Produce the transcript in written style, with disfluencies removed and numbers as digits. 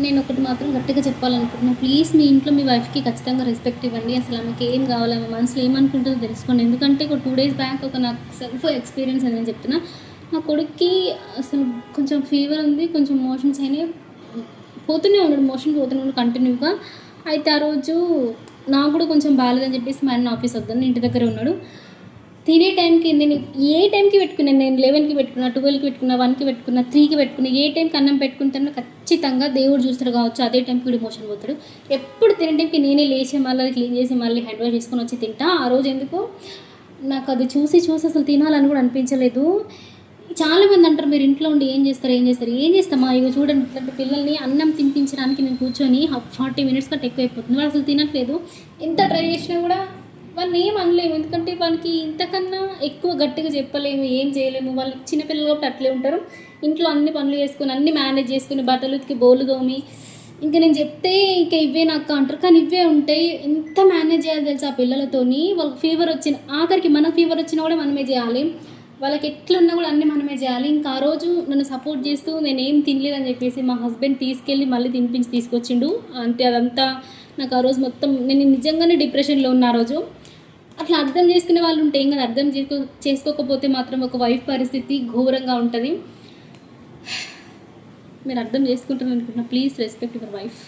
నేను ఒకటి మాత్రం గట్టిగా చెప్పాలనుకుంటున్నా. ప్లీజ్ మీ ఇంట్లో మీ వైఫ్‌కి ఖచ్చితంగా రెస్పెక్ట్ ఇవ్వండి. అసలు ఆమెకి ఏం కావాలి, ఆమె మనసులో ఏమనుకుంటుందో తెలుసుకోండి. ఎందుకంటే ఒక 2 డేస్ బ్యాక్ నాకు సెల్ఫ్ ఎక్స్‌పీరియన్స్ అని నేను చెప్తున్నా. నా కొడుక్కి అసలు కొంచెం ఫీవర్ ఉంది. కొంచెం మోషన్స్ అయినాయి. పోతూనే ఉన్నాడు. మోషన్ పోతూనే ఉన్నాడు కంటిన్యూగా. అయితే ఆ రోజు నాకు కూడా కొంచెం బాలేదని చెప్పేసి మా అన్న ఆఫీస్ వద్దని ఇంటి దగ్గరే ఉన్నాడు. తినే టైంకి నేను ఏ టైంకి పెట్టుకున్నాను, నేను 11కి పెట్టుకున్నా, 12కి పెట్టుకున్నా, 1కి పెట్టుకున్నా, 3కి పెట్టుకున్నా, ఏ టైంకి అన్నం పెట్టుకుంటానో ఖచ్చితంగా దేవుడు చూస్తాడు కావచ్చు, అదే టైంకి వీడు మోషన్ పోతాడు. ఎప్పుడు తినే టైంకి నేనే లేచి మళ్ళీ అది క్లీన్ చేసి మళ్ళీ హ్యాండ్ వాష్ చేసుకొని వచ్చి తింటా. ఆ రోజు ఎందుకో నాకు అది చూసి అసలు తినాలని కూడా అనిపించలేదు. చాలామంది అంటారు, మీరు ఇంట్లో ఉండి ఏం చేస్తామా, ఇక చూడండి ఇట్లాంటి పిల్లల్ని అన్నం తినిపించడానికి నేను కూర్చొని 40 మినిట్స్ కంటే ఎక్కువ అయిపోతుంది. వాడు అసలు తినట్లేదు. ఎంత ట్రై చేసినా కూడా వాళ్ళని ఏం అనలేము. ఎందుకంటే వాళ్ళకి ఇంతకన్నా ఎక్కువ గట్టిగా చెప్పలేము, ఏం చేయలేము. వాళ్ళు చిన్నపిల్లలు కాబట్టి అట్లే ఉంటారు. ఇంట్లో అన్ని పనులు చేసుకొని అన్ని మేనేజ్ చేసుకుని బట్టలు ఉతికి బోలు తోమి ఇంకా నేను చెప్తే ఇంకా ఇవే నాకు అంటారు. కానీ ఇవే ఉంటాయి. ఎంత మేనేజ్ చేయాలి తెలుసు ఆ పిల్లలతోని. వాళ్ళకి ఫీవర్ వచ్చిన ఆఖరికి మనకు ఫీవర్ వచ్చినా కూడా మనమే చేయాలి. వాళ్ళకి ఎట్లున్నా కూడా అన్నీ మనమే చేయాలి. ఇంకా ఆ రోజు నన్ను సపోర్ట్ చేస్తూ నేనేం తినలేదని చెప్పేసి మా హస్బెండ్ తీసుకెళ్ళి మళ్ళీ తినిపించి తీసుకొచ్చిండు. అంటే అదంతా నాకు ఆ రోజు మొత్తం నేను నిజంగానే డిప్రెషన్లో ఉన్న ఆ రోజు. అట్లా అర్థం చేసుకునే వాళ్ళు ఉంటే ఏం కాదు. అర్థం చేసుకోకపోతే మాత్రం ఒక వైఫ్ పరిస్థితి ఘోరంగా ఉంటుంది. మీరు అర్థం చేసుకుంటారని అనుకుంటున్నా. Please respect your wife.